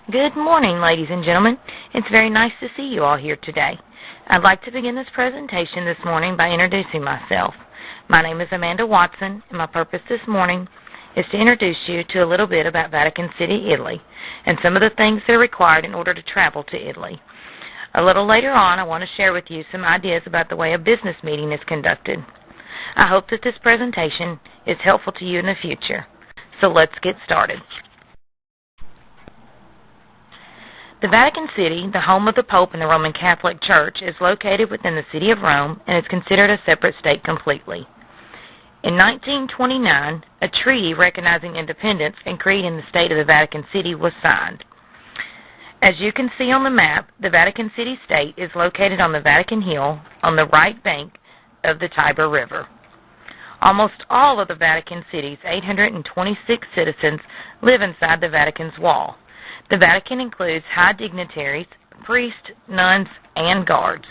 Good morning, ladies and gentlemen. It's very nice to see you all here today. I'd like to begin this presentation this morning by introducing myself. My name is Amanda Watson, and my purpose this morning is to introduce you to a little bit about Vatican City, Italy, and some of the things that are required in order to travel to Italy. A little later on, I want to share with you some ideas about the way a business meeting is conducted. I hope that this presentation is helpful to you in the future. So let's get started. The Vatican City, the home of the Pope and the Roman Catholic Church, is located within the city of Rome and is considered a separate state completely. In 1929, a treaty recognizing independence and creating the state of the Vatican City was signed. As you can see on the map, the Vatican City state is located on the Vatican Hill on the right bank of the Tiber River. Almost all of the Vatican City's 826 citizens live inside the Vatican's wall. The Vatican includes high dignitaries, priests, nuns, and guards.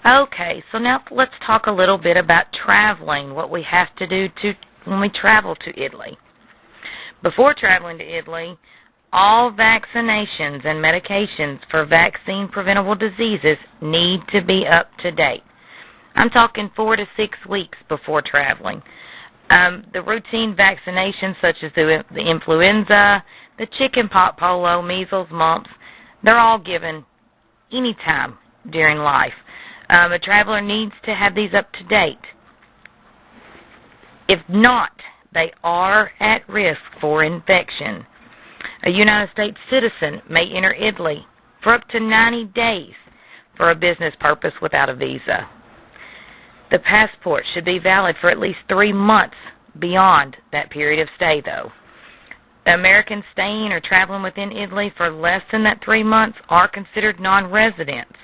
Okay, so now let's talk a little bit about traveling, what we have to do when we travel to Italy. Before traveling to Italy, all vaccinations and medications for vaccine-preventable diseases need to be up to date. I'm talking 4 to 6 weeks before traveling. The routine vaccinations such as the influenza, the chickenpox, polio, measles, mumps, they're all given any time during life. A traveler needs to have these up to date. If not, they are at risk for infection. A United States citizen may enter Italy for up to 90 days for a business purpose without a visa. The passport should be valid for at least 3 months beyond that period of stay, though. Americans staying or traveling within Italy for less than that 3 months are considered non-residents.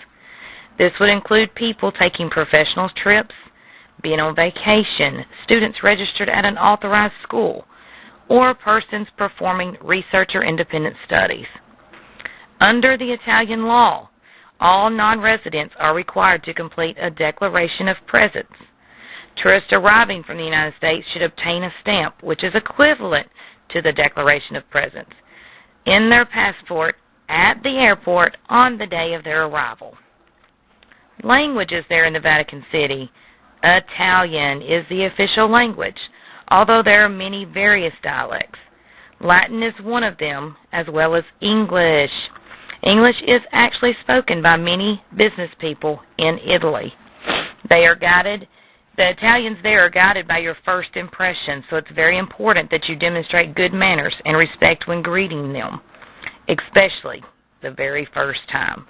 This would include people taking professional trips, being on vacation, students registered at an authorized school, or persons performing research or independent studies. Under the Italian law, all non-residents are required to complete a declaration of presence. Tourists arriving from the United States should obtain a stamp, which is equivalent to the declaration of presence, in their passport at the airport on the day of their arrival. Languages there in the Vatican City. Italian is the official language, although there are many various dialects. Latin is one of them, as well as English. English is actually spoken by many business people in Italy. The Italians there are guided by your first impression, so it's very important that you demonstrate good manners and respect when greeting them, especially the very first time.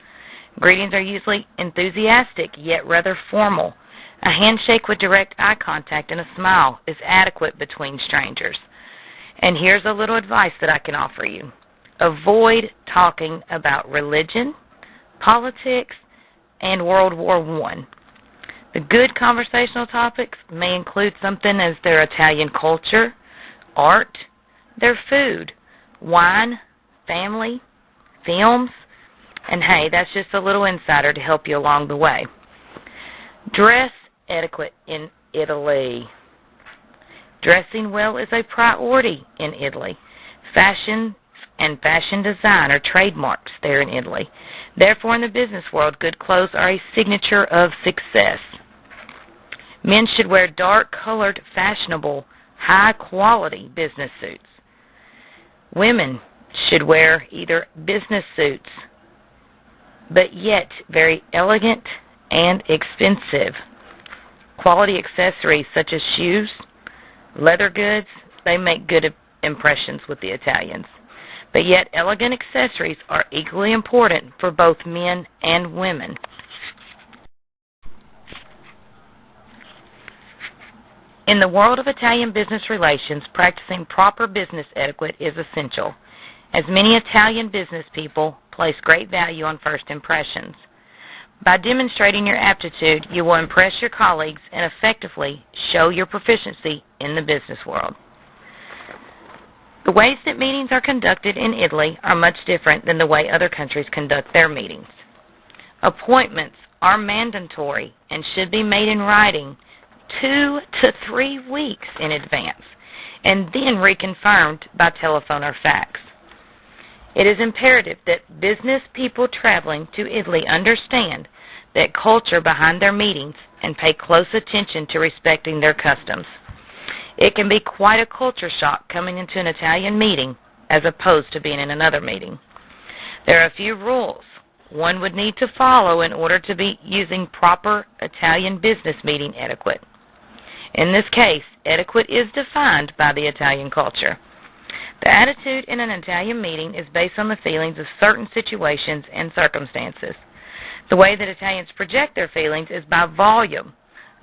Greetings are usually enthusiastic, yet rather formal. A handshake with direct eye contact and a smile is adequate between strangers. And here's a little advice that I can offer you. Avoid talking about religion, politics, and World War I. The good conversational topics may include something as their Italian culture, art, their food, wine, family, films, and hey, that's just a little insider to help you along the way. Dress etiquette in Italy. Dressing well is a priority in Italy. Fashion and fashion design are trademarks there in Italy. Therefore, in the business world, good clothes are a signature of success. Men should wear dark-colored, fashionable, high-quality business suits. Women should wear either business suits, but yet very elegant and expensive. Quality accessories such as shoes, leather goods, they make good impressions with the Italians. But yet elegant accessories are equally important for both men and women. In the world of Italian business relations, practicing proper business etiquette is essential, as many Italian business people place great value on first impressions. By demonstrating your aptitude, you will impress your colleagues and effectively show your proficiency in the business world. The ways that meetings are conducted in Italy are much different than the way other countries conduct their meetings. Appointments are mandatory and should be made in writing 2 to 3 weeks in advance. and then reconfirmed by telephone or fax. It is imperative that business people traveling to Italy understand that culture behind their meetings and pay close attention to respecting their customs. It can be quite a culture shock coming into an Italian meeting as opposed to being in another meeting. There are a few rules one would need to follow in order to be using proper Italian business meeting etiquette. In this case, etiquette is defined by the Italian culture. The attitude in an Italian meeting is based on the feelings of certain situations and circumstances. The way that Italians project their feelings is by volume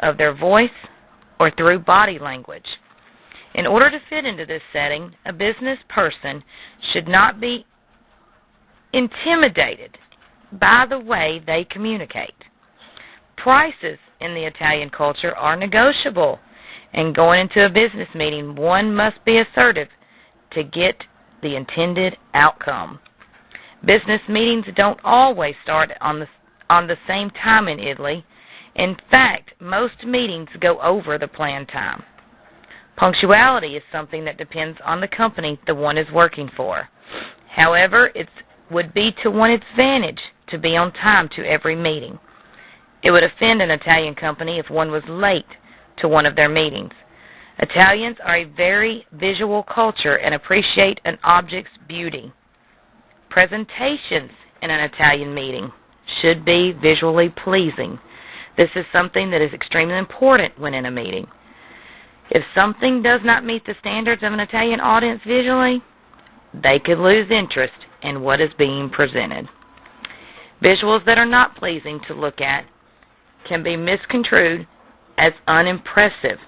of their voice or through body language. In order to fit into this setting, a business person should not be intimidated by the way they communicate. Prices in the Italian culture are negotiable, and going into a business meeting, one must be assertive to get the intended outcome. Business meetings don't always start on the same time in Italy. In fact, most meetings go over the planned time. Punctuality is something that depends on the company the one is working for. However, it would be to one's advantage to be on time to every meeting. It would offend an Italian company if one was late to one of their meetings. Italians are a very visual culture and appreciate an object's beauty. Presentations in an Italian meeting should be visually pleasing. This is something that is extremely important when in a meeting. If something does not meet the standards of an Italian audience visually, they could lose interest in what is being presented. Visuals that are not pleasing to look at can be misconstrued as unimpressive.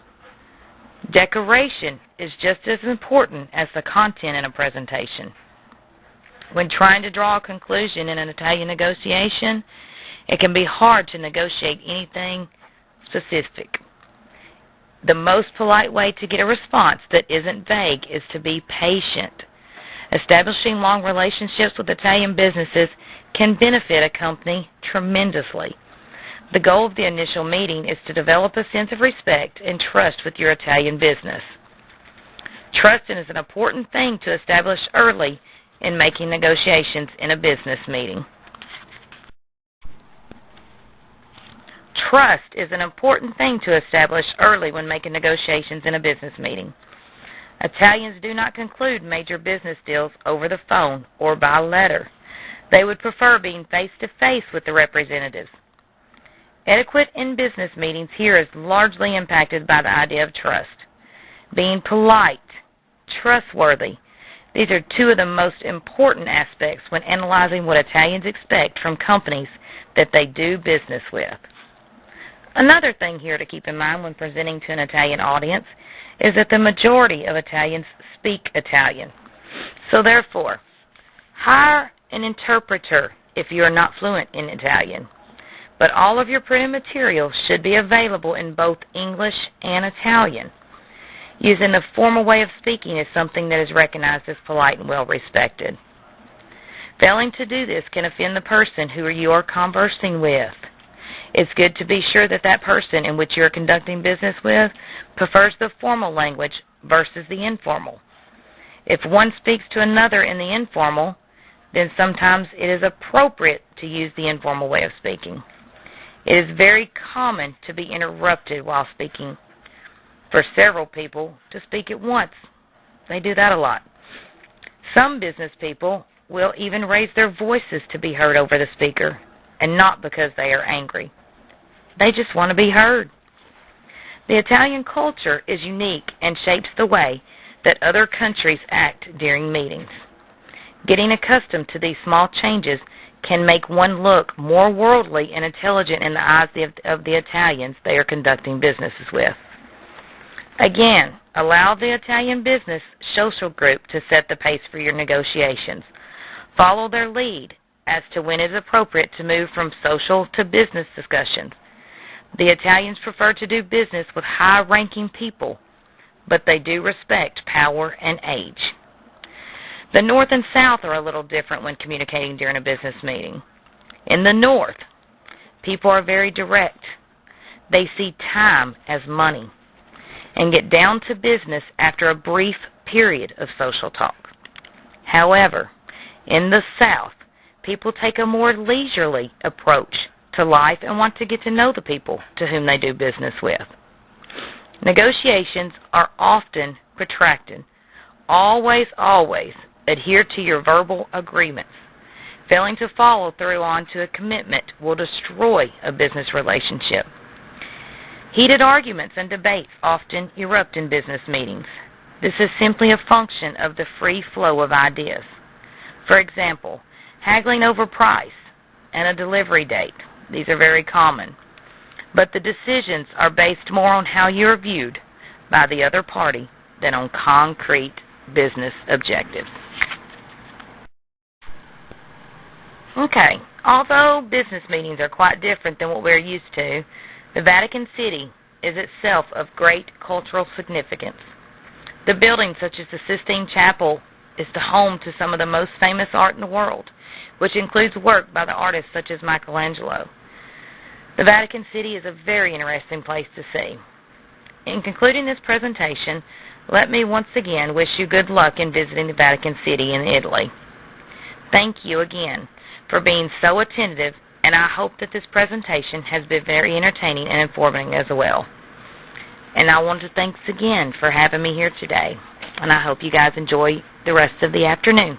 Decoration is just as important as the content in a presentation. When trying to draw a conclusion in an Italian negotiation, it can be hard to negotiate anything specific. The most polite way to get a response that isn't vague is to be patient. Establishing long relationships with Italian businesses can benefit a company tremendously. The goal of the initial meeting is to develop a sense of respect and trust with your Italian business. Trust is an important thing to establish early in making negotiations in a business meeting. Trust is an important thing to establish early when making negotiations in a business meeting. Italians do not conclude major business deals over the phone or by letter. They would prefer being face-to-face with the representatives. Etiquette in business meetings here is largely impacted by the idea of trust. Being polite, trustworthy, these are two of the most important aspects when analyzing what Italians expect from companies that they do business with. Another thing here to keep in mind when presenting to an Italian audience is that the majority of Italians speak Italian. So therefore, hire an interpreter if you are not fluent in Italian. But all of your printed material should be available in both English and Italian. Using the formal way of speaking is something that is recognized as polite and well respected. Failing to do this can offend the person who you are conversing with. It's good to be sure that that person in which you are conducting business with prefers the formal language versus the informal. If one speaks to another in the informal, then sometimes it is appropriate to use the informal way of speaking. It is very common to be interrupted while speaking. For several people to speak at once, they do that a lot. Some business people will even raise their voices to be heard over the speaker, and not because they are angry. They just want to be heard. The Italian culture is unique and shapes the way that other countries act during meetings. Getting accustomed to these small changes can make one look more worldly and intelligent in the eyes of the Italians they are conducting businesses with. Again, allow the Italian business social group to set the pace for your negotiations. Follow their lead as to when it is appropriate to move from social to business discussions. The Italians prefer to do business with high-ranking people, but they do respect power and age. The North and South are a little different when communicating during a business meeting. In the North, people are very direct. They see time as money. and get down to business after a brief period of social talk. However, in the South, people take a more leisurely approach to life and want to get to know the people to whom they do business with. Negotiations are often protracted. Always adhere to your verbal agreements. Failing to follow through onto a commitment will destroy a business relationship. Heated arguments and debates often erupt in business meetings. This is simply a function of the free flow of ideas. For example, haggling over price and a delivery date. These are very common. But the decisions are based more on how you are viewed by the other party than on concrete business objectives. Okay, although business meetings are quite different than what we're used to, the Vatican City is itself of great cultural significance. The building, such as the Sistine Chapel, is the home to some of the most famous art in the world, which includes work by the artists such as Michelangelo. The Vatican City is a very interesting place to see. In concluding this presentation, let me once again wish you good luck in visiting the Vatican City in Italy. Thank you again for being so attentive, and I hope that this presentation has been very entertaining and informative as well. And I want to thanks again for having me here today, and I hope you guys enjoy the rest of the afternoon.